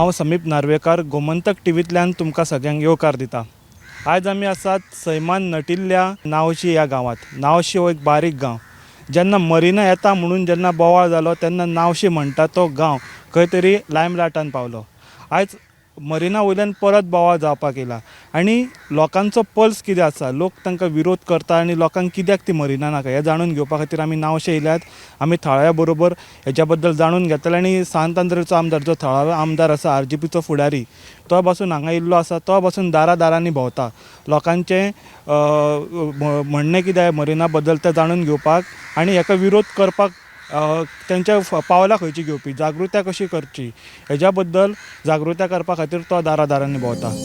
हांव समीप नार्वेकार गोमंतक टीव्हींतल्यान तुमकां सगळ्यांक येवकार दिता। आयज आमी आसात सैमान नटिल्ल्या नावशी ह्या गांवांत। नावशी हो एक बारीक गांव। जेन्ना मरिना येता म्हणून जेन्ना बोवाळ जालो तेन्ना नावशी म्हणटा तो गांव खंय तरी लायमलायटान पावलो। आयज मरिना वयल्यान परत बोवाळ जावपाक येयला आनी लोकांचो पल्स कितें आसा, लोक तांकां विरोध करता आनी लोकांक कित्याक ती मरिना नाका हें जाणून घेवपा खातीर आमी नावशे येयल्यात। आमी थळाव्या बरोबर हेच्या बद्दल जाणून घेतले आनी सांतांद्रेचो आमदार जो थळावो आमदार आसा आरजीपीचो फुडारी तो पासून हांगा येयल्लो आसा। तो पासून दारांनी भोंवता लोकांचें म्हणणें कितें मरिना बद्दल तें जाणून घेवपाक आनी हेका विरोध करपाक तेंच्या पावलां खंयची घेवपी, जागृताय कशी करची हेच्या बद्दल जागृताय करपा खातीर तो दारांनी भोंवता।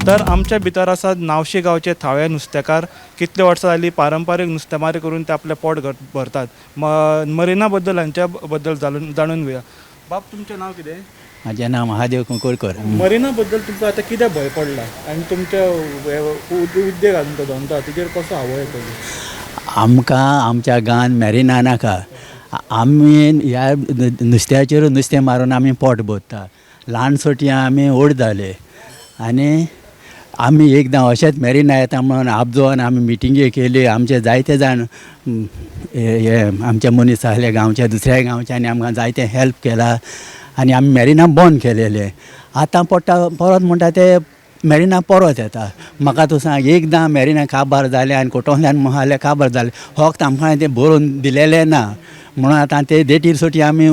तर आमच्या भितर आसात नावशी गांवचे थळावे नुस्तेकार। कितले वर्सां जालीं पारंपारीक नुस्तेमारी करून ते आपले पोट भरतात। मरिना बद्दल हांच्या बद्दल जाणून घेवया। बाब, तुमचें नांव कितें? म्हाजें नांव महादेव कुंकोळकर। मरिना बद्दल तुमकां आतां कितें भंय पडला आनी तुमच्या उद्देग घालून तो धंदो तेजेर कसो हावो येतलो? आमकां आमच्या गांवांत मॅरिना नाका। आमी ह्या नुस्त्याचेर नुस्तें मारून आमी पोट भरता। ल्हान सोटयां आमी ओडताले आनी आमी एकदां अशेंच मॅरिना येता म्हणून आपजोवन आमी मिटिंगे केली। आमचे जायते जाण हे आमचे मनीस आहले गांवच्या दुसऱ्या गांवच्यांनी आमकां जायते हेल्प केला आनी आमी मॅरिना बंद केलेले। आतां परत म्हणटा ते मॅरिना परत येता। म्हाका तूं सांग, एकदां मॅरिना काबार जालें आनी कोटोंतल्यान महाले काबार जालें फक्त आमकां तें बरोवन दिलेलें ना म्हणून आतां ते देटीर सोटी आमी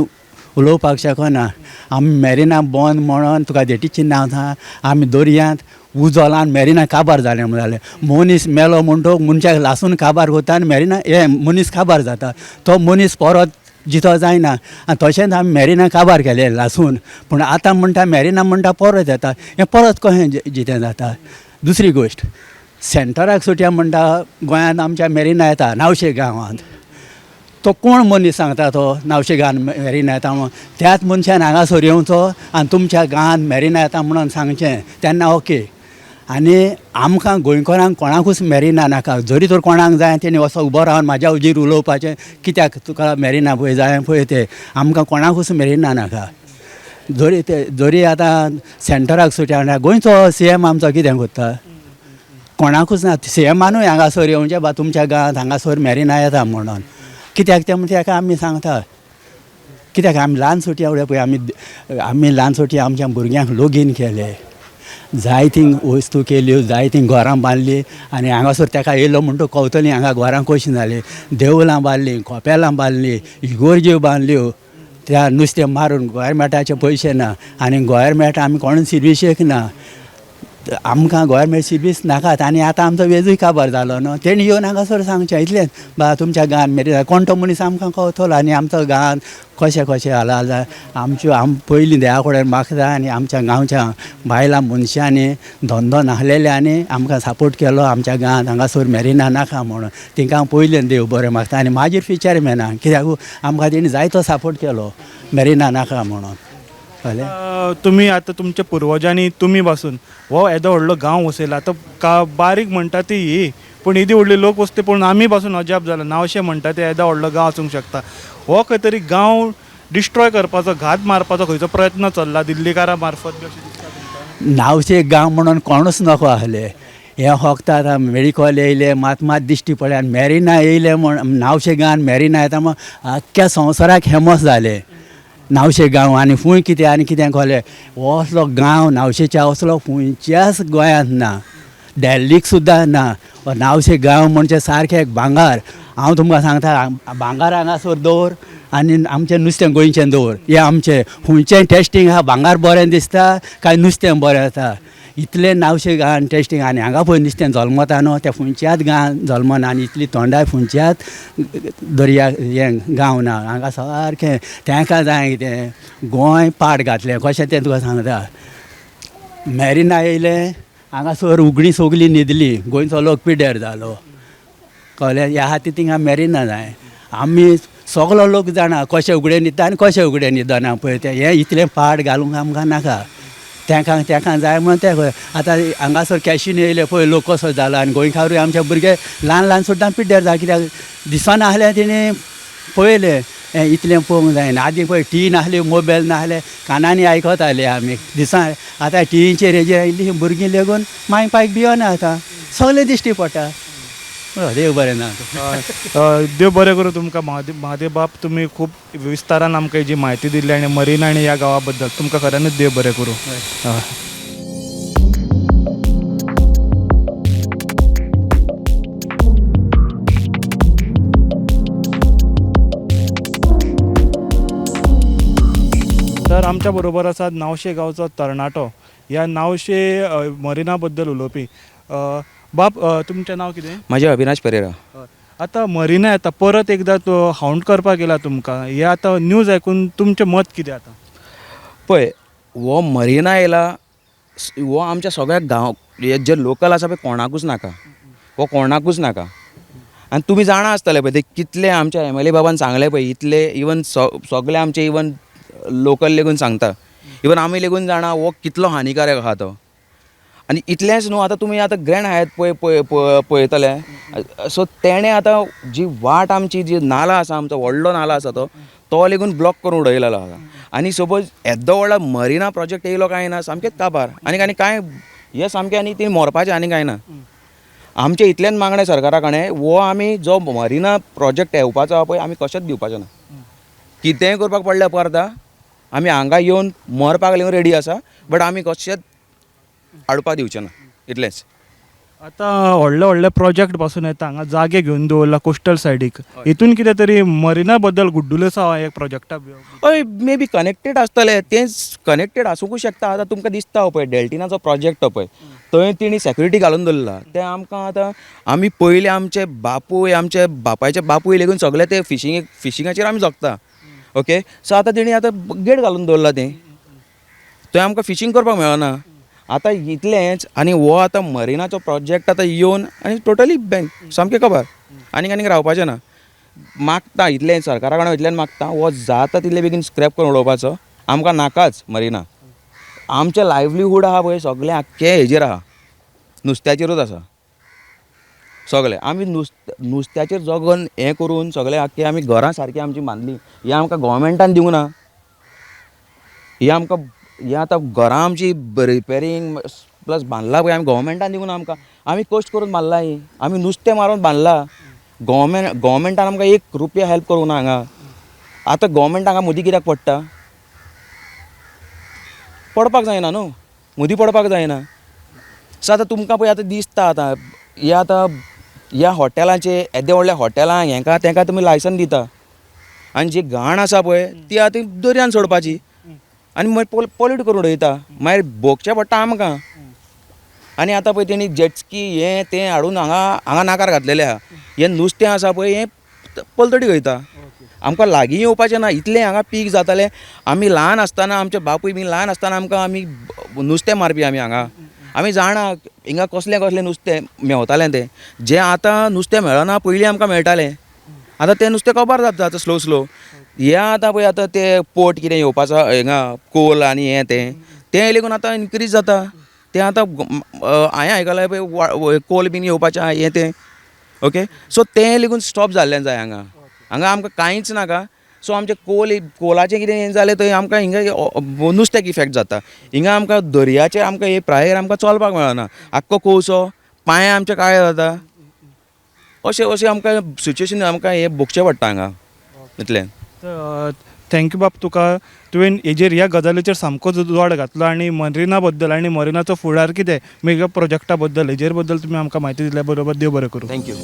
उलोवपाक शकना। आमी मॅरिना बंद म्हणून तुका देटीचें नांव सांग, आमी दर्यांत उजोलान मॅरिना काबार जालें म्हणून जालें। मनीस मेलो म्हणटो मनशाक लासून काबार करता आनी मॅरिना हे मनीस काबार जाता। तो मनीस परत जितो जायना आनी तशेंच आमी मॅरिना काबार केलें लासून। पूण आतां म्हणटा मॅरिना म्हणटा परत येता, हें परत कशें जितें जाता? दुसरी गोश्ट, सेंटराक सुटया म्हणटा गोंयांत आमच्या मॅरिना येता नावशे गांवांत। तो कोण मनीस सांगता तो नावशे गांवांत मॅरिना येता म्हणून? त्याच मनशान हांगासर येवचो आनी तुमच्या गांवांत मॅरिना येता म्हणून सांगचें, तेन्ना ओके। आनी आमकां गोंयकारांक कोणाकूच मॅरिना नाका। जरी तर कोणाक जाय तेणी असो उबो रावन म्हाज्या उजीर उलोवपाचें, कित्याक तुका मॅरिना पळय जाय पळय तें। आमकां कोणाकूच मॅरिना नाका। जरी आतां सेंटराक सुटया म्हणल्यार गोंयचो CM आमचो कितें करता? कोणाकूच ना। CMानूय हांगासर येवचें बा तुमच्या गांवांत हांगासर मॅरिना येता म्हणून। कित्याक तें ताका आमी सांगता, कित्याक आमी ल्हान सुटया उडय पळय आमी ल्हान सुटया आमच्या भुरग्यांक लोगीन केले, जायतीं वस्तू केल्यो, जायतीं घरां बांदलीं आनी हांगासर ताका येयलो म्हणटो कवतलीं हांगा घरां कशीं जालीं, देवळां बांदलीं, खोपेलां बांदलीं, इगोर्ज्यो बांदल्यो त्या नुस्तें मारून। गोवोरमेंटाचे पयशे ना आनी गोवोरमेंट आमी कोण सर्विसेक ना। आमकां गोवोरमेंट सर्वीस नाकात आनी आतां आमचो वेजूय काबार जालो न्हू। तेणी येवन हांगासर सांगचें इतलेंच बा तुमच्या गांवांत मॅरिना। कोण तो मनीस आमकां कवतलो आनी आमचो गांवांत कशें जाला जाय आमी पयलीं देवा कडेन मागता आनी आमच्या गांवच्या बायलां मनशांनी धंदो नाहलेल्यांनी आमकां सपोर्ट केलो आमच्या गांवांत हांगासर मॅरिना नाका म्हणून। तांकां पयलीं देव बरें मागता आनी म्हाजेर फिचार मेना, कित्याक आमकां तेणी जायतो सपोर्ट केलो मॅरिना नाका म्हणून। तुम्ही आता तुमच्या पुर्वजांनी तुमी पासून हो येदो व्हडलो गांव वसयला। आतां बारीक म्हणटा ती ही, पूण येदी व्हडली लोक वस्ती पळोवन आमी पासून अजाप जाला। नावशें म्हणटा ते येदो व्हडलो गांव आसूंक शकता। हो खंय तरी गांव डिस्ट्रॉय करपाचो, घात मारपाचो खंयचो प्रयत्न चल्ला दिल्लीकारा मार्फत? नावशे गांव म्हणून कोणूच नको आहले। हे फक्त आतां मेडिकल येयले मात दिश्टी पडले आनी मॅरिना येयले म्हण नावशे गांवांत मॅरिना येता म्हण आख्ख्या संवसाराक फेमस जाले नावशे गांव। आनी खूंय कितें आनी कितें खोले असलो गांव नावशेच्या असलो खंयच्याच गोंयांत ना, दिल्लीक सुद्दां ना। नावशे गांव म्हणजे सारकें एक भांगार। हांव तुमकां सांगता, भांगार हांगासर दवर आनी आमचें नुस्तें गोंयचें दवर, हें आमचें खंयचें टेस्टींग आहा भांगार बरें दिसता काय नुस्तें बरें येता, इतलें नावशे गांवांत टेस्टींग। आनी हांगा पळय नुस्तें जल्मता न्हू तें खंयच्याच गांवांत जल्मना आनी इतली थंडाय खंयच्याच दर्या हें गांव ना हांगा सारकें। तांकां जाय कितें गोंय पाड घातलें कशें तें तुका सांगता। मॅरिना येयलें हांगासर उगडी सोगली न्हिदली, गोंयचो लोक पिड्ड्यार जालो कळ्ळें। ह्या खातीर तिंगा मॅरिना जाय। आमी सगलो लोक जाणा कशें उगडें न्हिदता आनी कशें उगडें न्हिदना पळय तें हें इतलें पाड घालूंक आमकां नाका. तेंकां जाय म्हणून ते आतां हांगासर कॅशीन येयले पळय लोक कसो जाला आनी गोंयकारूय आमचे भुरगे ल्हान सुद्दां पिड्ड्यार जाला कित्याक दिसना आहलें तेणी पळयलें हें इतलें पळोवंक जायना. आदीं पळय टी नाहली मोबायल नाहले कानांनी आयकताले आमी दिसा. आतां टीचेर हेजेर आयिल्लीं भुरगीं लेगून मागीर पायक भियोना आतां सगलें दिश्टी पडटा. देव बरें ना. देव बरें करूं तुमकां महादेव बाब. तुम्ही खूप विस्तारान आमकां जी म्हायती दिली आनी मरीना आनी ह्या गांवा बद्दल तुमकां खऱ्यांनीच देव बरें करूं. हय. तर आमच्या बरोबर आसा नावशे गांवचो तरणाटो ह्या नावशे मरीना बद्दल उलोवपी. बाब तुमचें नांव कितें? माझे अविनाश पेरेरा. आतां मरीना येता परत एकदां तो हावंड करपाक येला तुमकां. हे आतां न्यूज आयकून तुमचें मत कितें आतां? पळय हो मरिना येयला हो आमच्या सगळ्या गांव हे जे लोकल आसा पळय कोणाकूच नाका. हो कोणाकूच नाका. आनी तुमी जाणा आसतले पळय ते कितले आमच्या MLA बाबान सांगले पळय इतले इवन सगळे आमचे इवन लोकल लेगून सांगता. इवन आमी लेगून जाणा हो कितलो हानिकारक आहा तो. आनी इतलेंच न्हू आतां तुमी आतां ग्रँड हायत पळयतले. सो तेणें आतां जी वाट आमची जी नाला आसा आमचो व्हडलो नाला आसा तो लेगून ब्लॉक करून उडयलेलो आसा. आनी सपोज येदो व्हडलो मरिना प्रोजेक्ट येयलो काय ना सामकेंच काबार. आनी कांय हें सामकें आनी ती मोरपाचें आनी कांय ना. आमचें इतलेंच मागणें सरकारा कडेन हो आमी जो मरिना प्रोजेक्ट येवपाचो आहा पळय आमी कशेंच दिवपाचो ना. कितेंय करपाक पडल्यार परता आमी हांगा येवन मरपाक लेगून रेडी आसा. बट आमी कशेंच आडपाक दिवचें ना इतलेंच. आतां व्हडले प्रोजेक्ट पासून येता हांगा जागे घेवन दवरला कोस्टल सायडीक. हितून कितें तरी मरिना बद्दल गुड्डुलें आसा एक प्रोजेक्टा? हय मे बी कनेक्टेड आसतले तेंच कनेक्टेड आसूंकूच शकता. आतां तुमकां दिसता पळय डेल्टिनाचो प्रोजेक्ट पळय थंय तेणी सेक्युरिटी घालून दवरला. ते आमकां आतां आमी पयलीं आमचे बापायचे बापूय लेगून सगळे ते फिशिंगाचेर आमी जगता. ओके सो आतां तेणी आतां गेट घालून दवरला तें थंय आमकां फिशींग करपाक मेळना. आतां इतलेंच आनी हो आतां मरिनाचो प्रोजेक्ट आतां येवन आनी टोटली बँक सामकें खबर आनीक रावपाचें ना. मागता इतलें सरकारा कडेन इतल्यान मागता हो जाता तितले बेगीन स्क्रॅप करून उडोवपाचो. आमकां नाकाच मरिना. आमचें लायव्हलीहूड आहा पळय सगळें आख्खें हेजेर आहा नुस्त्याचेरूच आसा सगळें. आमी नुस्त्याचेर जगोन हें करून सगळें आख्खें आमी घरां सारकीं आमची बांदली. हें आमकां गोवोरमेंटान दिवंक ना. हें आतां घरां आमची रिपेरींग प्लस बांदला पळय आमी गोवोरमेंटान दिवंक ना आमकां. आमी कश्ट करून बांदला ही. आमी नुस्तें मारून बांदला. गोवोरमेंटान आमकां ₹1 हेल्प करूंक ना हांगा. आतां गोवोरमेंट हांगा मुदी कित्याक पडटा? पडपाक जायना न्हू मुदी पडपाक जायना. सो आतां तुमकां पळय आतां दिसता आतां ह्या हॉटेलांचे येदे व्हडल्या हॉटेलांक हेंका तेंका तुमी लायसन दिता आनी जी घाण आसा पळय ती आतां दर्यान सोडपाची आनी मागीर पॉल्यूट करून उडयता. मागीर भोगचें पडटा आमकां. आनी आतां पळय तेणी जेटस्की हें तें हाडून हांगा नाकार घातलेलें आहा. हें नुस्तें आसा पळय हें पलतडी वयता. आमकां लागीं येवपाचें ना. इतलें हांगा पीक जातालें. आमी ल्हान आसतना आमचे बापूय बी ल्हान आसतना आमी नुस्तें मारपी आमी हांगा. आमी जाणा हिंगा कसलें नुस्तें मेवतालें तें जें आतां नुस्तें मेळना पयलीं आमकां मेळटालें. आतां तें नुस्तें कबार जाता आतां स्लो. हें आतां पळय आतां तें पोर्ट कितें येवपाचो हिंगा कोल आनी हें तें लेगून आतां इनक्रीज जाता. तें आतां हांवें आयकलां पळय कोल बीन येवपाचें हें तें. ओके सो तें लेगून स्टॉप जाल्लें जाय हांगा आमकां कांयच नाका. सो आमचें कोलाचें कितें हें जालें थंय आमकां हिंगा नुस्त्याक इफेक्ट जाता. हिंगा आमकां दर्याचेर आमकां हे प्रायर आमकां चलपाक मेळना. आख्खो कोळसो पांय आमचे काळे जाता. अशें आमकां सिच्युएशन आमकां हें भोगचें पडटा हांगा इतलें. थँक्यू बाब तुवें हेजेर ह्या गजालीचेर सामको जोड घातलो आनी मरिना बद्दल आनी मरिनाचो फुडार कितें मेगा प्रोजेक्टा बद्दल हेजेर बद्दल तुमी आमकां म्हायती दिल्या बरोबर देव बरें करूं. थँक्यू.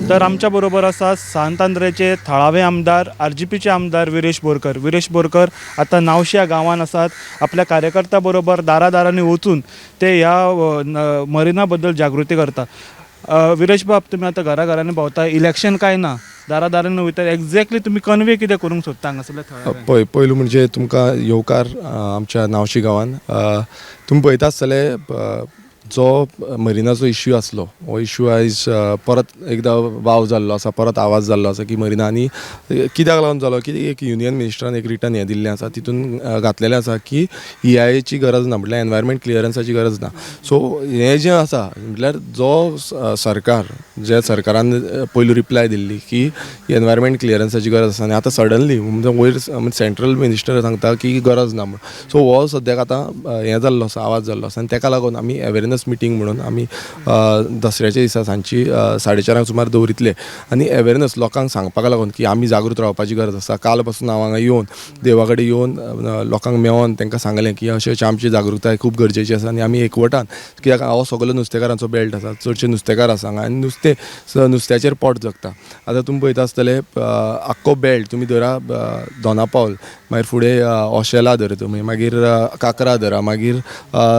तर तर आमच्या बरोबर आसा सांतांद्रेचे थळावे आमदार RGPचे आमदार विरेश बोरकर आता नावशी या गांवांत आसात. आपल्या कार्यकर्त्या बरोबर दारादारांनी वचून ते ह्या मरिना बद्दल जागृती करता. विरेश बाब, तुम्ही आता घराघरांनी भोंवता, इलेक्शन काय ना, दारादारांनी वयता, एक्झॅक्टली तुम्ही कन्वे कितें करूंक सोदता हांगासरल्या थळाव्यांक? पयलू म्हणजे तुमकां येवकार आमच्या नावशी गांवांत तुमी पळयता आसतले जो मरिनाचो इश्यू आसलो हो इश्यू आयज परत एकदां वाव जाल्लो आसा, परत आवाज जाल्लो आसा की मरिना. आनी कित्याक लागून जालो की एक युनियन मिनिस्टरान एक रिटर्न हें दिल्लें आसा, तितून घातलेलें आसा की EIAची गरज ना, म्हटल्यार एनवायरमेंट क्लियरन्साची गरज ना. सो हें जें आसा म्हटल्यार जो सरकार जे सरकारान पयलू रिप्लाय दिल्ली की एनवायरमेंट क्लियरन्साची गरज आसा, आनी आतां सडनली म्हणजे वयर सेंट्रल मिनिस्टर सांगता की गरज ना म्हण. सो हो सद्याक आतां हें जाल्लो आसा, आवाज जाल्लो आसा. आनी तेका लागून आमी अवेरनेस मिटींग म्हणून आमी दसऱ्याच्या दिसा सांजची 4:30 सुमार दवरितले. आनी अवेरनेस लोकांक सांगपाक लागून की आमी जागृत रावपाची गरज आसा. काल पासून हांव हांगा येवन देवा कडेन येवन लोकांक मेळोन तांकां सांगलें की अशें अशें आमची जागृताय खूब गरजेची आसा. आनी आमी एकवटान, कित्याक हो सगळो नुस्तेकारांचो बेल्ट आसा, चडशे नुस्तेकार आसा हांगा, आनी नुस्त्याचेर पोट जगता. आतां तुमी पळयता आसतले आख्खो बेल्ट तुमी धरा, दोनापावल, मागीर फुडें ऑशेला धरा तुमी, मागीर काकरा धरा, मागीर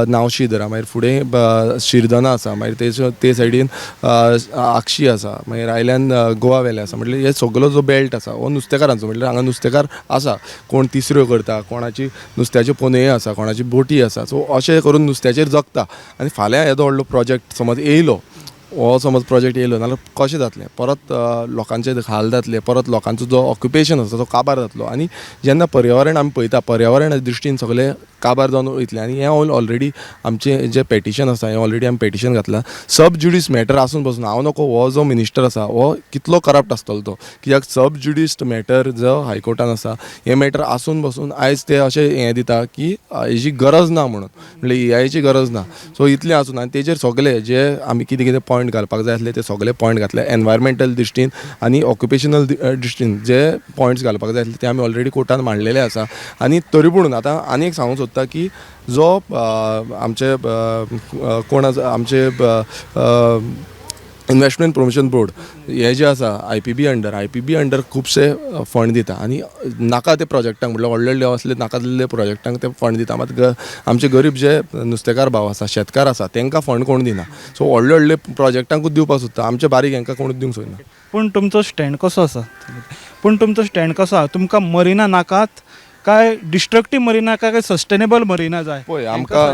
नावशी धरा, मागीर फुडें शिरदना आसा, मागीर ते सायडीन आक्षी आसा, मागीर आयल्यान गोवा व्हॅली आसा. म्हटल्यार हे सगळो जो बेल्ट आसा हो नुस्तेकारांचो. म्हटल्यार हांगा नुस्तेकार आसा, कोण तिसऱ्यो करता, कोणाची नुस्त्याच्यो पोनये आसा, कोणाची बोटी आसा. सो अशें करून नुस्त्याचेर जगता. आनी फाल्यां येदो व्हडलो प्रोजेक्ट समज येयलो, हो समज प्रोजेक्ट येयलो जाल्यार कशें जातलें, परत लोकांचे हाल जातले, परत लोकांचो जो ऑक्युपेशन आसा तो काबार जातलो. आनी जेन्ना पर्यावरण आमी पळयता, पर्यावरणा दृश्टीन सगळें काबार जावन वयतलें. आनी हें ऑलरेडी आमचें जें पेटिशन आसा हें ऑलरेडी आमी पेटिशन घातलां. सब ज्युडिस मॅटर आसून पासून हांव नको, हो जो मिनिस्टर आसा हो कितलो करप्ट आसतलो तो, कित्याक सब ज्युडिस मॅटर जो हायकोर्टान आसा हें मॅटर आसून पासून आयज ते अशें हें दिता की हेजी गरज ना म्हणून, म्हणल्यार EIAची गरज ना. सो इतलें आसून आनी तेजेर सगळे जे आमी कितें कितें पॉयंट घालपाक जाय आसले ते सगळे पॉयंट घातले. एनवायरमेंटल दृश्टीन आनी ऑक्युपेशनल दृश्टीन जे पॉयंट्स घालपाक जाय आसले ते आमी ऑलरेडी कोर्टान मांडलेले आसा. आनी तरी पूण आतां आनी एक सांगूंक सोदता की जो आमचे कोण आसा, आमचे इन्वेस्टमेंट प्रमोशन बोर्ड हे जे आसा IPB अंडर खुबशे फंड दिता. आनी नाका ते प्रोजेक्टांक, म्हटल्यार व्हडले असले नाका जाल्ले प्रोजेक्टांक ते फंड दिता. मात आमचे गरीब जे नुस्तेकार भाव आसा, शेतकार आसा, तांकां फंड कोण दिना. सो व्हडले दिवपाक सोदता, आमचे बारीक हांकां कोणूच दिवंक सोदना. पूण तुमचो स्टँड कसो आसा? तुमकां मरिना नाकात काय डिस्ट्रक्टीव मरिना काय सस्टेनेबल मरिना जाय? पळय आमकां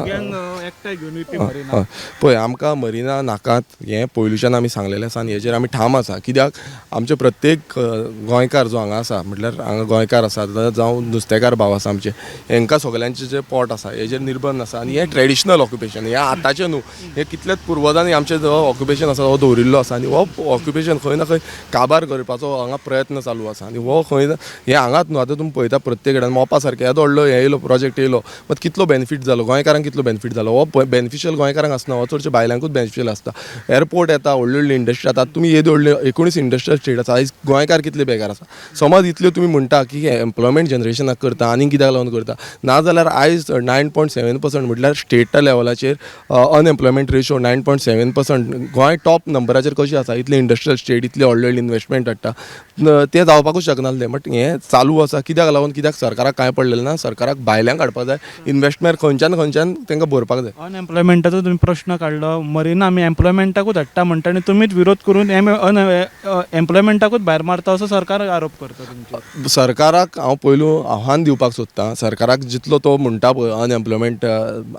एकठांय घेवन येवपी मरिना. पळय आमकां मरिना नाकात हें पयलुच्यान आमी सांगलेलें आसा आनी हेजेर आमी ठाम आसा. कित्याक आमचे प्रत्येक गोंयकार जो हांगा आसा, म्हटल्यार हांगा गोंयकार आसा जावं नुस्तेकार भाव आसा आमचे, हांकां सगळ्यांचें जें पोट आसा हेजेर निर्बंध आसा. आनी हें ट्रेडिशनल ऑक्युपेशन, हें आतांचें न्हू, हें कितलेच पुर्वजांनी आमचें जो ऑक्युपेशन आसा हो दवरिल्लो आसा. आनी हो ऑक्युपेशन खंय ना खंय काबार करपाचो हांगा प्रयत्न चालू आसा. आनी हो खंय हें हांगाच न्हू, आतां तुमी पळयता प्रत्येक कडेन मोपा सारकें येदो व्हडलो हे येयलो प्रोजेक्ट येयलो, मात कितलो बेनिफीट जालो गोंयकारांक, कितलो बेनिफीट जालो. हो बेनिफिशियल गोंयकारांक आसना, हो चडशे भायल्यांकूच बेनिफिशियल आसता. एअरपोर्ट येता, व्हडली व्हडली इंडस्ट्री जाता. तुमी येदो व्हडले 19 इंडस्ट्रियल स्टेट आसा, आयज गोंयकार कितले बेकार आसा. समज इतल्यो तुमी म्हणटा की एम्प्लॉयमेंट जनरेशनाक करता आनी कित्याक लागून करता, नाजाल्यार आयज 9.7% म्हटल्यार state लेवलाचेर unemployment ratio 9.7%. Goa top नंबराचेर कशी आसा, इतले इंडस्ट्रियल स्टेट, इतले व्हडले व्हडले इन्वेस्टमेंट हाडटा, ते जावपाकूच शकनासलें. बट हें चालू आसा. कित्याक लागून, कित्याक सरकाराक कांय पडलेलें ना. सरकाराक भायल्यांक हाडपाक जाय, इन्वेस्टमेंट खंयच्यान तांकां भरपाक जाय. अनएम्प्लॉयमेंटाचो तुमी प्रश्न काडलो. मरिना आमी एम्प्लॉयमेंटाकूच हाडटा म्हणटा आनी तुमीच विरोध करून एम्प्लॉयमेंटाकूच भायर मारता असो सरकार आरोप करता तुमचे. सरकाराक हांव पयलू आव्हान दिवपाक सोदतां. सरकाराक जितलो तो म्हणटा पळय अनएम्प्लॉयमेंट,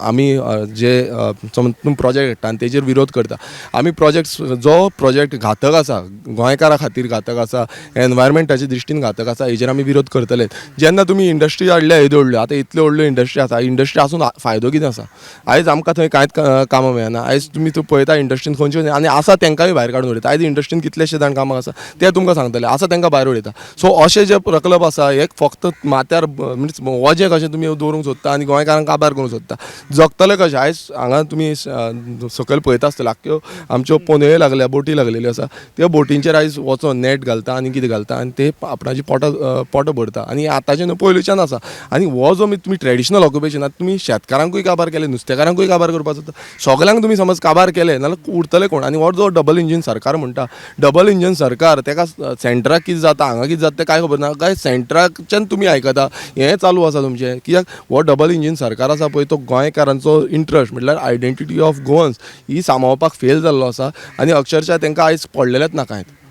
आमी जे तुमी प्रोजेक्ट हाडटा आनी तेजेर विरोध करता. आमी जो प्रोजेक्ट घातक आसा, गोंयकारा खातीर घातक आसा, एनवायरमेंटाच्या दृश्टीन घातक आसा, हेजेर आमी विरोध करतले. जेन्ना तुमी इंडस्ट्री हाडल्या येद्यो व्हडल्यो, आतां इतल्यो व्हडल्यो इंडस्ट्री आसा, इंडस्ट्री आसून फायदो कितें आसा. आयज आमकां थंय कांयच कामां मेळना. आयज तुमी पळयता इंडस्ट्रीन खंयच्यो आनी आसा तांकांय भायर काडून उडयता. आयज इंडस्ट्रीन कितलेशे जाण कामाक आसा ते तुमकां सांगतले, आसा तांकां भायर उडयता. सो अशे जे प्रकल्प आसा हे फक्त माथ्यार मिन्स वजें कशें तुमी दवरूंक सोदता आनी गोंयकारांक काबार करूंक सोदता. जगतले कशें. आयज हांगा तुमी सकयल पळयता आसतले आख्ख्यो आमच्यो पोनयो लागल्या, बोटी लागलेल्यो आसा. त्या बोटींचेर आयज वचोन नेट घालता आनी कितें घालता आनी ते आपणाची पोटां भरता. आनी आतांचे न्हू पयलींचे वयच्यान आसा आनी हो जो तुमी ट्रेडिशनल ऑक्युपेशन आतां तुमी शेतकारांकूय काबार केले नुस्तेकारांकूय काबार करपाक जाता सगल्यांक तुमी समज काबार केले नाल्यार उरतले कोण आनी हो जो डबल इंजीन सरकार म्हणटा डबल इंजीन सरकार तेका सेंटराक कितें जाता हांगा कितें जाता तें कांय खबर ना काय सेंटराच्यान तुमी आयकता हें चालू आसा तुमचें कित्याक हो डबल इंजीन सरकार आसा पळय तो गोंयकारांचो इंट्रस्ट म्हटल्यार आयडेंटिटी ऑफ गोवन्स ही सांबाळपाक फेल जाल्लो आसा आनी अक्षरशः तांकां आयज पडलेलेच ना कांयच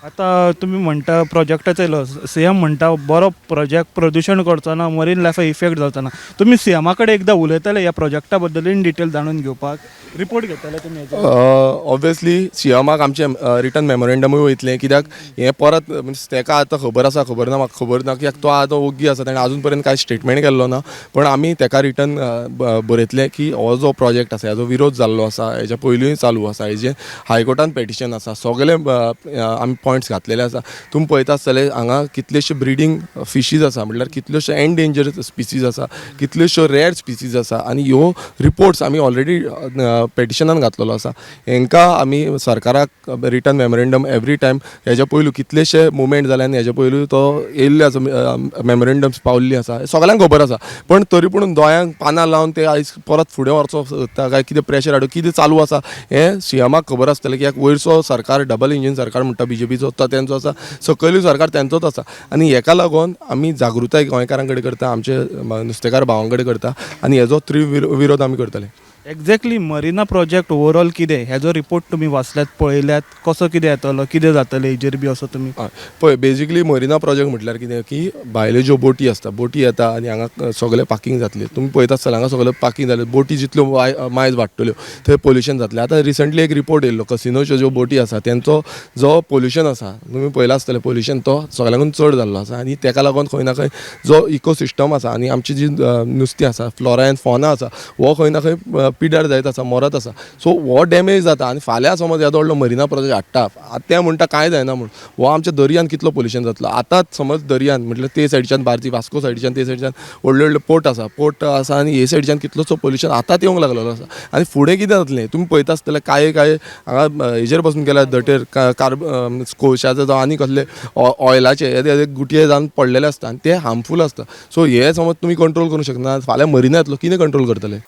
आता तुम्ही म्हणटा प्रोजेक्टाचो येयलो सीएम म्हणटा बरो प्रोजेक्ट प्रदूशण करचो ना मरीन लायफा इफेक्ट जावचो ना तुमी सीएमा कडेन एकदां उलयतले ह्या प्रोजेक्टा बद्दल इन डिटेल जाणून घेवपाक रिपोर्ट घेतले तुमी ऑब्वियसली सीएमाक आमचें रिटर्न मेमोरेंडमूय वयतलें कित्याक हें परत ताका आतां खबर आसा खबर ना म्हाका खबर ना कित्याक तो आतां ओग्गी आसा ताणें आजून पर्यंत कांय स्टेटमेंट केल्लो ना पण आमी ताका रिटर्न बरयतलें की हो जो प्रोजेक्ट आसा हेजो विरोध जाल्लो आसा हेच्या पयलींय चालू आसा हेजें हायकोर्टान पेटिशन आसा सगळे आमी पॉयंट्स घातलेले आसा तुमी पळयता आसतले हांगा कितलेशे ब्रिडींग फिशीज आसा म्हटल्यार कितल्योशो एंडेंजर्ड स्पिसीज आसा कितल्योशो रेअर स्पिसीज आसा आनी ह्यो रिपोर्ट्स आमी ऑलरेडी पेटिशनान घातलेलो आसा हांकां आमी सरकाराक रिटर्न मेमोरेंडम एवरी टायम हेज्या पयलू कितलेशे मुवमेंट जाले आनी हेज्या पयलू तो येयल्ले आसा मेमोरेंडम्स पावल्ली आसा सगळ्यांक खबर आसा पण तरी पूण दोळ्यांक पानां लावन ते आयज परत फुडें वचो सोदता काय कितें प्रेशर हाडून कितें चालू आसा हें सीएमाक खबर आसतलें कित्याक वयरचो सरकार डबल इंजीन सरकार म्हणटा बीजेपीचो तो तेंचो आसा सकयली सरकार तेंचोच आसा आनी हेका लागून आमी जागृताय गोंयकारां कडेन करता आमचे नुस्तेकार भावां कडेन करता आनी हेजो तीव्र विरोध आमी करतले एक्झॅक्टली मरिना प्रोजेक्ट ओवरऑल कितें हेजो रिपोर्ट तुमी वाचल्यात पळयल्यात कसो कितें येतलो कितें जातलें हेजेर बी असो तुमी पळय बेजिकली मरिना प्रोजेक्ट म्हटल्यार कितें की भायल्यो ज्यो बोटी आसता बोटी येता आनी हांगा सगळे पार्किंग जातले तुमी पळयता आसतले हांगा सगळे पार्किंग जाले बोटी जितल्यो मायज वाडटल्यो थंय पोल्युशन जातलें आतां रिसंटली एक रिपोर्ट येयल्लो कसिनोच्यो ज्यो बोटी आसा तेंचो जो पोल्युशन आसा तुमी पळयला आसतलें पोल्युशन तो सगळ्यांकून चड जाल्लो आसा आनी तेका लागून खंय ना खंय जो इकोसिस्टम आसा आनी आमची जी नुस्तीं आसा फ्लोरा एंड फॉना आसा हो खंय ना खंय पिड्यार जायत आसा मरत आसा सो हो डॅमेज जाता आनी फाल्यां समज येदो व्हडलो मरिना प्रोजेक्ट हाडटा ते म्हणटा कांय जायना म्हूण हो आमच्या दर्यान कितलो पोल्युशन जातलो आतांच समज दर्यान म्हटल्यार ते सायडीच्यान भारती वास्को सायडीच्यान ते सायडीच्यान व्हडले व्हडले पोर्ट आसा आनी हे सायडीच्यान कितलोसो पोल्युशन आतांच येवंक लागलेलो आसा आनी फुडें कितें जातलें तुमी पळयता आसतलें काय हांगा हेजेर पासून केल्यार दटेर कोळशाचे जावं आनी कसले ऑयलाचे हे गुटये जावन पडलेले आसता आनी ते हार्मफूल आसता सो हे समज तुमी कंट्रोल करूंक शकना फाल्यां मरिना येतलो कितें कंट्रोल करतले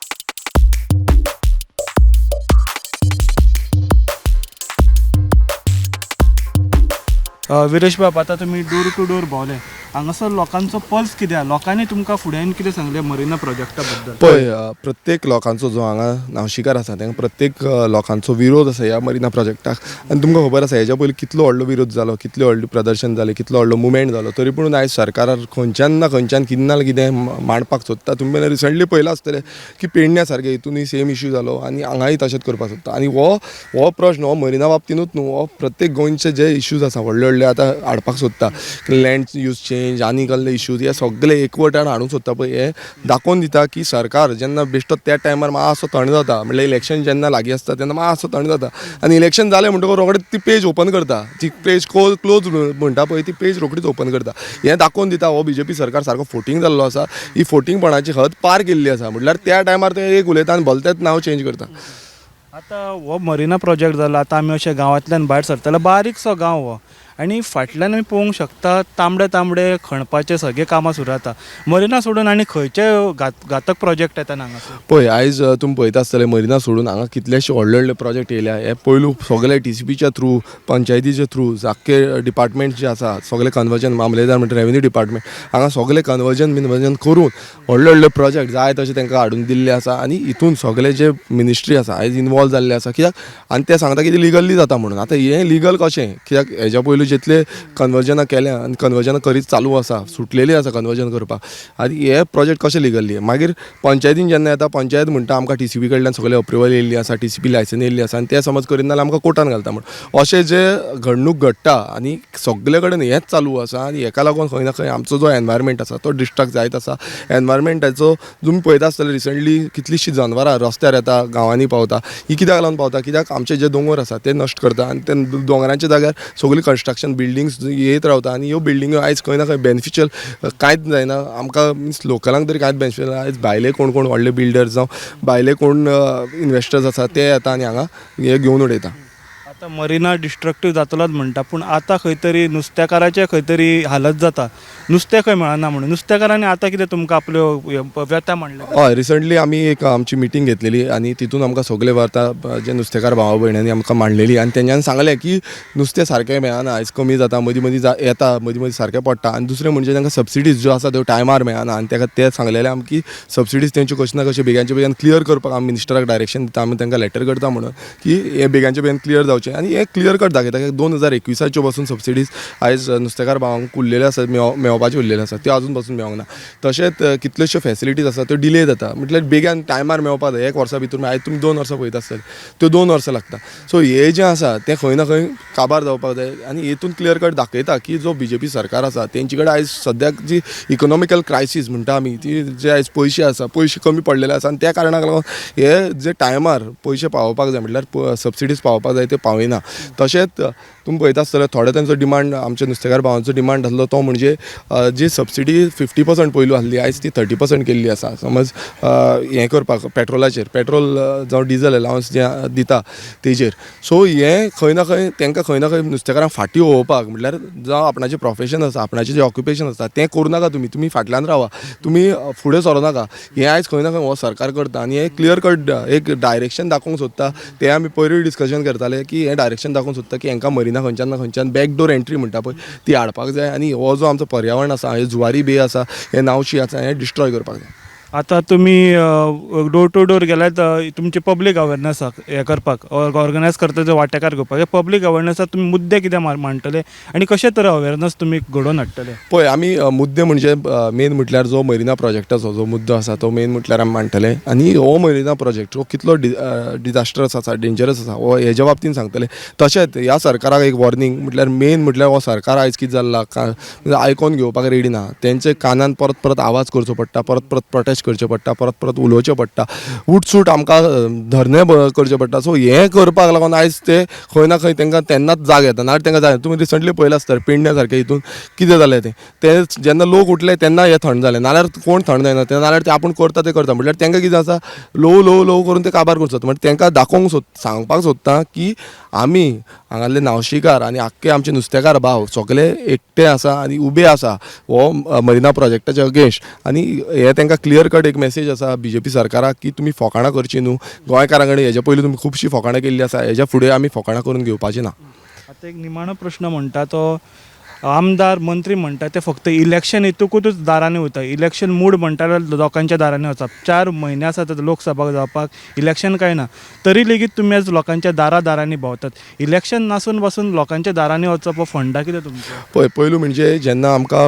विरेश बाब आता तुम्ही डोर टू डोर भोवले हांगासर लोकांचो पल्स कितें आहा लोकांनी तुमकां फुड्यान कितें सांगलें मरिना प्रोजेक्टा बद्दल पळय प्रत्येक लोकांचो जो हांगा नावशिकार आसा तांकां प्रत्येक लोकांचो विरोध आसा ह्या मरिना प्रोजेक्टाक आनी तुमकां खबर आसा हेज्या पयलीं कितलो व्हडलो विरोध जालो कितले व्हडलें प्रदर्शन जालें कितलो व्हडलो मुवमेंट जालो तरी पूण आयज सरकारार खंयच्यान ना खंयच्यान कितें ना कितें मांडपाक सोदता तुमी रिसंटली पळयलां आसतलें की पेडण्या सारकें हितूनय सेम इश्यू जालो आनी हांगाय तशेंच करपाक सोदता आनी हो प्रश्न हो मरिना बाबतीनूच न्हू हो प्रत्येक गोंयचे जे इश्यूज आसा व्हडले व्हडले आतां हाडपाक सोदता लँड यूज चेंज आनी कसले इश्यूज हे सगळे एकवटान हाडूंक सोदता पळय हे दाखोवन दिता की सरकार जेन्ना बेश्टो त्या टायमार मातसो थंड जाता म्हणल्यार इलेक्शन जेन्ना लागीं आसता तेन्ना मातसो थंड जाता आनी इलेक्शन जालें म्हणटकच रोखडेच ती पेज ओपन करता ती पेज क्लोज म्हणटा पळय ती पेज रोखडीच ओपन करता हें दाखोवन दिता हो बीजेपी सरकार सारको फोटींग जाल्लो आसा ही फोटींगपणाची हद पार केल्ली आसा म्हटल्यार त्या टायमार ते एक उलयता आनी भलतेंच नांव चेंज करता आतां हो मरिना प्रोजेक्ट जालो आतां आमी अशें गांवांतल्यान भायर सरतले बारीकसो गांव हो आनी फाटल्यान आमी पळोवंक शकता तांबडे तांबडे खणपाचे सगळे कामां सुरू जाता मरिना सोडून आनी खंयचे घातक प्रोजेक्ट येता हांगासर पळय आयज तुमी पळयता आसतले मरिना सोडून हांगा कितलेशे व्हडले व्हडले प्रोजेक्ट येयल्या हे पयलू सगळे TCPच्या थ्रू पंचायतीच्या थ्रू जाक्के डिपार्टमेंट जे आसा सगळे कन्वर्जन मामलेदार म्हणटा रेव्हेन्यू डिपार्टमेंट हांगा सगळे कन्वर्जन करून व्हडले व्हडले प्रोजेक्ट जाय तशे तांकां हाडून दिल्ले आसा आनी हितून सगळे जे मिनिस्ट्री आसा आयज इनवॉल्व जाल्ले आसा कित्याक आनी ते सांगता की लिगली जाता म्हणून आतां हें लिगल कशें कित्याक हेज्या पयलू जितले कन्वर्जनां केल्या आनी कन्वर्जनां करीत चालू आसा सुटलेली आसा कन्वर्जन करपाक आनी हे प्रोजेक्ट कशें लिगल्ली मागीर पंचायतीन जेन्ना येता पंचायत म्हणटा आमकां TCP कडल्यान सगळे अप्रुवल येयल्ली आसा TCP लायसन येयल्ली आसा आनी ते समज करीत नाल्यार आमकां कोर्टान घालता म्हणून अशें जे घडणूक घडटा आनी सगळे कडेन हेंच चालू आसा आनी हेका लागून खंय ना खंय आमचो जो एनवायरमेंट आसा तो डिस्ट्रक्ट जायत आसा एनवायरमेंटाचो तुमी पळयता आसतले रिसंटली कितलींशीं जनवरां रस्त्यार येता गांवांनी पावता ही कित्याक लागून पावता कित्याक आमचे जे दोंगर आसा ते नश्ट करता आनी ते दोंगरांच्या जाग्यार सगळी कन्स्ट्रक्शन बिल्डिंग्स येत रावता आनी ह्यो बिल्डिंग्यो आयज खंय ना खंय बेनिफिशियल कांयच जायना आमकां मिन्स लोकलांक तरी कांयच बेनिफिशियल आयज भायले कोण कोण व्हडले बिल्डर्स जावं भायले कोण इन्वेस्टर्स आसा ते येता आनी हांगा हे घेवन उडयता आतां मरिना डिस्ट्रक्टीव जातलोच म्हणटा पूण आतां खंय तरी नुस्तेकाराचे खंय तरी हालत जाता नुस्तें खंय मेळना म्हणून नुस्तेकारांनी आतां कितें तुमकां आपल्यो व्यथा म्हणले हय रिसंटली आमी एक आमची मिटींग घेतलेली आनी तितून आमकां सगळे वार्ता जे नुस्तेकार भावा भयणांनी आमकां मांडलेली आनी तेंच्यांनी सांगलें की नुस्तें सारकें मेळना आयज कमी जाता मदीं मदीं येता मदीं मदीं सारकें पडटा आनी दुसरें म्हणजे तांकां सबसिडीज ज्यो आसा त्यो टायमार मेळना आनी ताका ते सांगलेले आमकी सबसिडीज तेंच्यो कशें ना कशें बेग्यानचे बेगीन क्लियर करपाक आमी मिनिस्टराक डायरेक्शन दिता आमी तांकां लेटर करता म्हणून की हे बेग्यानचे बेगीन क्लियर जावचें आनी हे क्लियर कट दाखयता की 2021 पासून सबसिडीज आयज नुस्तेकार भावांक उरलेले आसात मेळोवपाचे उरलेले आसात त्यो आजून पासून मेळोंक ना तशेंच कितल्योश्यो फॅसिलिटीज आसा त्यो डिले जाता म्हटल्यार बेगीन टायमार मेळपाक जाय 1 वर्सा भितर आयज तुमी 2 वर्सां पळयता आसतले त्यो 2 वर्सां लागता सो हे जें आसा तें खंय ना खंय काबार जावपाक जाय आनी हेतून क्लियर कट दाखयता की जो BJP सरकार आसा तेंचे कडेन आयज सद्याक जी इकॉनॉमिकल क्रायसीस म्हणटा आमी ती जे आयज पयशे कमी पडलेले आसा आनी त्या कारणाक लागून हे जे टायमार पयशे पावोवपाक जाय म्हटल्यार सबसिडीज पावोवपाक जाय ते पावयना तशेंच तुमी पळयता आसतले थोडे तांचो डिमांड आमच्या नुस्तेकार भावांचो डिमांड आसलो तो म्हणजे जी सबसिडी 50% पयलू आसली आयज ती 30% केल्ली आसा समज हें करपाक पेट्रोल जावं डिझल अलावन्स जे दिता तेजेर सो हें खंय ना खंय तांकां खंय ना खंय नुस्तेकारांक फाटीं उडोवपाक म्हटल्यार जावं आपणाचें प्रोफेशन आसा आपणाचें जें ऑक्युपेशन आसा तें करूं नाका तुमी फाटल्यान रावा तुमी फुडें सरो नाका हें आयज खंय ना खंय हो सरकार करता आनी हें क्लियर कट एक डायरेक्शन दाखोवंक सोदता तें आमी पयलीं डिस्कशन करताले की हें डायरेक्शन दाखोवंक सोदता की हांकां मरिना खंयच्यान ना खंयच्यान बॅकडोर एंट्री म्हणटा पळय ती हाडपाक जाय आनी हो जो आमचो पर्यावरण आसा हे जुवारी बे आसा हे नावशी आसा हें डिस्ट्रॉय करपाक जाय आतां तुमी डोर टू डोर गेल्यात तुमचे पब्लीक अवेरनसाक हें करपाक ऑर्गनायज करता जो वांटेकार घेवपाक हे पब्लीक अवेरनसाक तुमी मुद्दे कितें मांडटले आनी कशे तरेन अवेरनस तुमी घडोवन हाडटले पळय आमी मुद्दे म्हणजे मेन म्हटल्यार जो मरिना प्रोजेक्टाचो जो मुद्दो आसा तो मेन म्हटल्यार आमी मांडटले आनी हो मरिना प्रोजेक्ट हो कितलो डिजास्टरस आसा डेंजरस आसा हो हेज्या बाबतीन सांगतले तशेंच ह्या सरकाराक एक वॉर्निंग म्हटल्यार हो सरकार आयज कितें जाल्ला आयकोन घेवपाक रेडी ना तेंचे कानान परत परत आवाज करचो पडटा परत परत प्रोटेस्ट करचें पडटा परत परत उलोवचें पडटा उठसूट आमकां धरणे करचें पडटा सो हें करपाक लागून आयज ते खंय ना खंय तांकां तेन्नाच जाग येता नाल्यार तांकां जाय तुमी रिसंटली पळयलां आसतलें पेडण्या सारकें हितून कितें जालें तें जेन्ना लोक उठले तेन्ना हें थंड जालें नाल्यार कोण थंड जायना तें नाल्यार ते आपूण करता तें करता म्हटल्यार तांकां कितें आसा लो करून ते काबार करचो म्हणजे तांकां दाखोवंक सांगपाक सोदता की आमी हांगासले नावशीकार आनी आख्खे आमचे नुस्तेकार भाव सगळे एकटे आसा आनी उबे आसा हो मरिना प्रोजेक्टाच्या अगेन्स्ट आनी हे तांकां क्लियर कट एक मेसेज आसा BJP सरकाराक की तुमी फोकाणां करची न्हू गोंयकारां कडेन हेज्या पयलीं तुमी खुबशीं फोकाणां केल्लीं आसा हेज्या फुडें आमी फोकाणां करून घेवपाची ना आतां एक निमाणो प्रश्न म्हणटा तो आमदार मंत्री म्हणटा ते फक्त इलेक्शन हेतूकूच दारांनी वता इलेक्शन मूड म्हणटा जाल्यार लोकांच्या दारांनी वचप 4 म्हयने आसात लोकसभाक जावपाक इलेक्शन काय ना तरी लेगीत तुमी आज लोकांच्या दारांनी भोंवतात इलेक्शन नासून पासून लोकांच्या दारांनी वचप हो फंडा कितें तुमचो पळय पयलू म्हणजे जेन्ना आमकां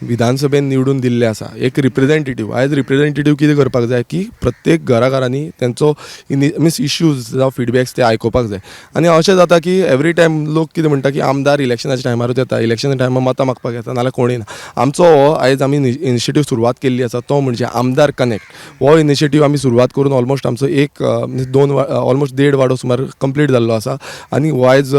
विधानसभेन निवडून दिल्लें आसा एक रिप्रेझेंटेटीव आयज रिप्रेझेंटेटीव कितें करपाक जाय की प्रत्येक घराघरांनी तेंचो मिन्स इश्यूज जावं फिडबॅक्स ते आयकोपाक जाय आनी अशें जाता की एवरी टायम लोक कितें म्हणटा की आमदार इलेक्शनाच्या टायमारूच येता इलेक्शन टायमार मतां मागपाक येता नाल्यार कोणूय ना आमचो हो आयज आमी इनिशिएटीव सुरवात केल्ली आसा तो म्हणजे आमदार कनेक्ट हो इनिशिएटीव आमी सुरवात करून ऑलमोस्ट आमचो एक ऑलमोस्ट 1.5 वाडो सुमार कंप्लीट जाल्लो आसा आनी हो आयज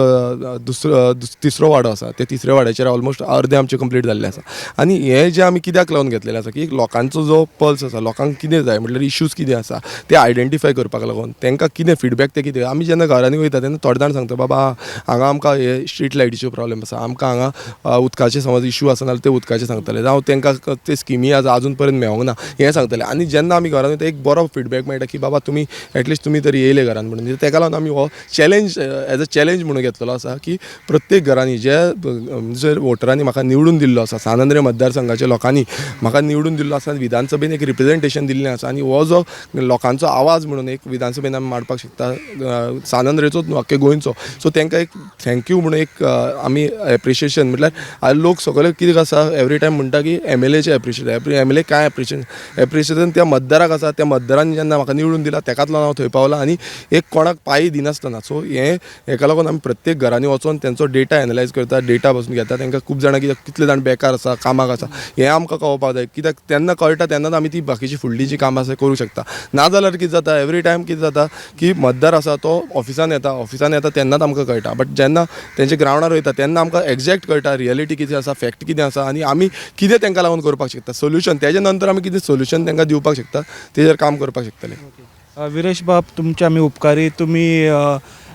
तिसरो वाडो आसा त्या तिसऱ्या वाड्याचेर ऑलमोस्ट अर्दे आमचे कंप्लीट जाल्ले आसा आनी हे जे आमी कित्याक लावन घेतलेले आसा की लोकांचो जो पल्स आसा लोकांक कितें जाय म्हटल्यार इश्यूज कितें आसा ते आयडेंटिफाय करपाक लागून तांकां कितें फिडबॅक ते कितें आमी जेन्ना घरांनी वयता तेन्ना थोडे जाण सांगता बाबा हांगा आमकां हे स्ट्रीट लायटीचो प्रॉब्लेम आसा आमकां हांगा उदकाचे समज इश्यू आसा नाल्यार ते उदकाचे सांगतले जावं तांकां ते स्किमी आजून पर्यंत मेळोंक ना हें सांगतले आनी जेन्ना आमी घरान वयता एक बरो फिडबॅक मेळटा की बाबा तुमी एटलिस्ट तुमी तरी येयले घरान म्हणून ताका लागून आमी हो चॅलेंज एज अ चॅलेंज म्हणून घेतलेलो आसा की प्रत्येक घरांनी जे वोटरांनी म्हाका निवडून दिल्लो आसा सानंद्रे मतदारसंघाच्या लोकांनी म्हाका निवडून दिल्लो आसा विधानसभेन एक रिप्रेझेंटेशन दिल्लें आसा आनी हो जो लोकांचो आवाज म्हणून एक विधानसभेन आमी मांडपाक शकता सानंद्रेचोच न्हू आख्खे गोंयचो सो तांकां एक थँक्यू म्हणून एक आमी एप्रिशिएशन म्हटल्यार लोक सगळे कितें आसा एवरी टायम म्हणटा की MLAचे एप्रिशिएट MLA काय एप्रिशिएशन त्या मतदाराक आसा त्या मतदारांनी जेन्ना म्हाका निवडून दिला तेकाच लागून हांव थंय पावला आनी एक कोणाक पायी दिनासतना सो हेका लागून आमी प्रत्येक घरांनी वचून तेंचो डेटा एनालायज करता डेटा बसून घेता तांकां खूब जाणां कितले जाण बेकार आसा कामाक आसा हें आमकां कळपाक जाय कित्याक तेन्ना कळटा तेन्नाच आमी ती बाकीची फुडलीं जी कामां आसा करूं शकता नाजाल्यार कितें जाता एवरी टायम कितें जाता की मतदार आसा तो ऑफिसान येता तेन्नाच आमकां कळटा बट जेन्ना तेंचे ग्रावंडार वयता तेन्ना आमकां एक्झॅक्ट कळटा रियलिटी कितें आसा फॅक्ट कितें आसा आनी आमी कितें तांकां लागून करपाक शकता सोल्युशन तेजे नंतर आमी कितें सोल्युशन तांकां दिवपाक शकता तेजेर काम करपाक शकतले विरेश बाब तुमचे आमी उपकारी तुमी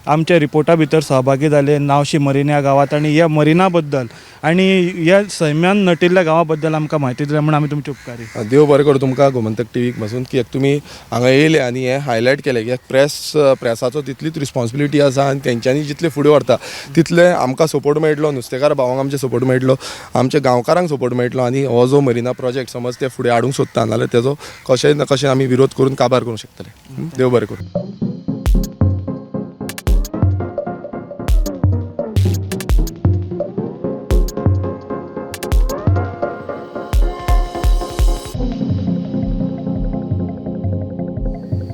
आमच्या रिपोर्टा भितर सहभागी जाले नावशी मरीना ह्या गांवांत आनी ह्या मरीना बद्दल आनी ह्या सैम्यान नटिल्ल्या गांवा बद्दल आमकां म्हायती दिल्या म्हणून आमी तुमचे उपकारी. देव बरें करूं तुमकां गोमंतक टीव्हीक पासून कित्याक तुमी हांगा येयले आनी हें हायलायट केलें कित्याक प्रेसाचो तितलीच रिस्पॉन्सिबिलिटी आसा आनी तेंच्यांनी जितले फुडें व्हरता तितले आमकां सपोर्ट मेळटलो, नुस्तेकार भावांक आमचे सपोर्ट मेळटलो, आमच्या गांवकारांक सपोर्ट मेळटलो आनी हो जो मरीना प्रोजेक्ट समज ते फुडें हाडूंक सोदता जाल्यार तेजो कशें ना कशें आमी विरोध करून काबार करूंक शकतले. देव बरें करूं.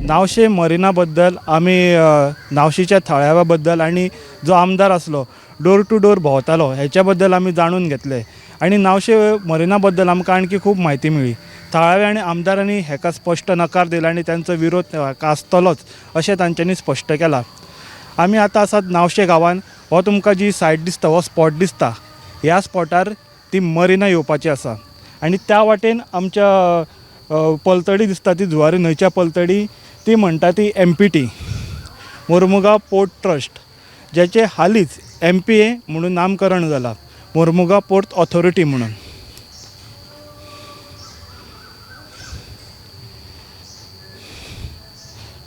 नावशे मरीना बद्दल आमी नावशीच्या थळाव्या बद्दल आनी जो आमदार आसलो डोर टू डोर भोंवतालो हेच्या बद्दल आमी जाणून घेतले आनी नावशे मरीना बद्दल आमकां आणखी खूब म्हायती मेळ्ळी. थळावे आनी आमदारांनी हेका स्पश्ट नकार दिला आनी तांचो विरोध हेका आसतलोच अशें तांच्यांनी स्पश्ट केलां. आमी आतां आसात नावशे गांवांत. हो तुमकां जी सायट दिसता हो स्पॉट दिसता ह्या स्पॉटार ती मरीना येवपाची आसा आनी त्या वाटेन आमच्या पलतडी दिसता ती जुवारी न्हंयच्या पलतडी ती म्हणटा ती MPT मोर्मुगांव पोर्ट ट्रस्ट जेचे हालींच MPA म्हणून नामकरण जालां मोर्मुगांव पोर्ट ऑथॉरिटी म्हणून.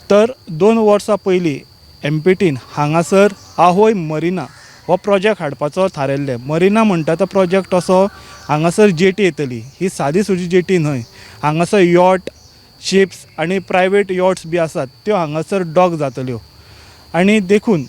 तर 2 वर्सां पयलीं MPTन हांगासर आहोय मरीना हो प्रोजेक्ट हाडपाचो थारायल्लें. मरीना म्हणटा तो प्रोजेक्ट असो हांगासर जेटी येतली. ही सादी सुजी जेटी न्हय, हांगासर यॉट शिप्स आनी प्रायवेट यॉट्स बी आसात त्यो हांगासर डॉक जातल्यो आनी देखून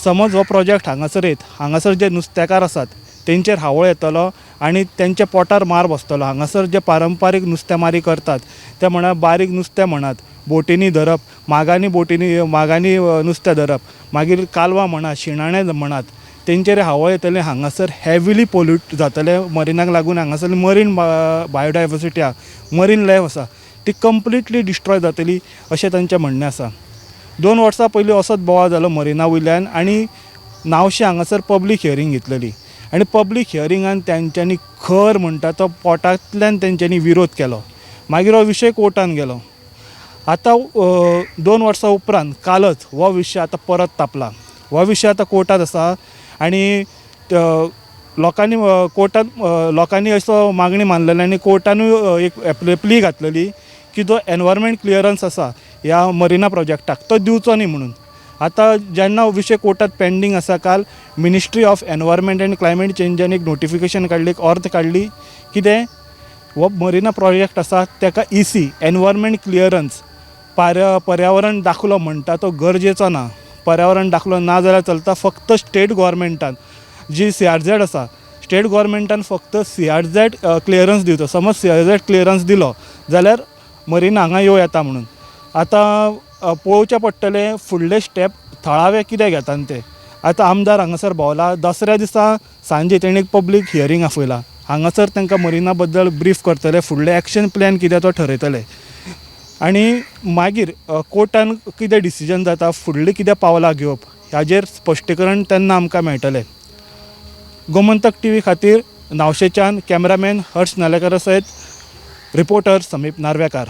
समज हो प्रोजेक्ट हांगासर येत हांगासर जे नुस्तेकार आसात तेंचेर हावळ येतलो आनी तेंच्या पोटार मार बसतलो. हांगासर जे पारंपारीक नुस्तेमारी करतात ते म्हणल्यार बारीक नुस्तें म्हणत बोटींनी धरप, मागांनी नुस्तें धरप, मागीर कालवां म्हणत शिणाणे म्हणत तेंचेर हावळ येतलें. हांगासर हेविली पोल्यूट जातले मरिनाक लागून. हांगासर मरीन बायोडायवर्सिटी आसा, मरीन लायफ आसा ती कंप्लिटली डिस्ट्रॉय जातली अशें तांचें म्हणणें आसा. 2 वर्सां पयलीं असोच बोवाळ जालो मरीना वयल्यान आनी नावशे हांगासर पब्लीक हियरींग घेतलेली आनी पब्लीक हियरिंगान तेंच्यांनी खर म्हणटा तो पोटांतल्यान तेंच्यांनी विरोध केलो. मागीर हो विशय कोर्टान गेलो. आतां 2 वर्सां उपरांत कालच हो विशय आतां परत तापला. हो विशय आतां कोर्टात आसा आनी लोकांनी असो मागणी मानलेली आनी कोर्टानूय एक प्ली घातलेली की जो एनवायरमेंट क्लियरन्स आसा ह्या मरीना प्रोजेक्टाक तो दिवचो न्ही म्हणून. आतां जेन्ना हो विशय कोर्टात पेंडींग आसा काल ministry of environment and climate चेंजान एक नोटिफिकेशन काडली, एक अर्थ काडली कितें हो मरीना प्रोजेक्ट आसा ताका EC एनवायरमेंट क्लियरन्स पर्यावरण दाखलो म्हणटा तो गरजेचो ना. पर्यावरण दाखलो ना जाल्यार चलता. फक्त स्टेट गव्हर्मेंटान जी CRZ आसा स्टेट गव्हर्मेंटान फक्त CRZ क्लियरन्स दिवचो. समज CRZ क्लियरन्स दिलो जाल्यार मरीना हांगा येवं येता म्हणून. आतां पळोवचें पडटलें फुडले स्टेप थळावे कितें घेता ते. आतां आमदार हांगासर भोंवला. दसऱ्या दिसा सांजे तेणी पब्लीक हियरींग आपयला. हांगासर तांकां मरीना बद्दल ब्रीफ करतले, फुडले एक्शन प्लॅन कितें तो ठरयतले आनी मागीर कोर्टान कितें डिसिजन जाता, फुडलीं कितें पावलां घेवप हाजेर स्पश्टीकरण तेन्ना आमकां मेळटलें. गोमंतक TV खातीर नावशेच्यान कॅमेरामॅन हर्ष नालेकर सयत रिपोर्टर समीप नार्वेकार.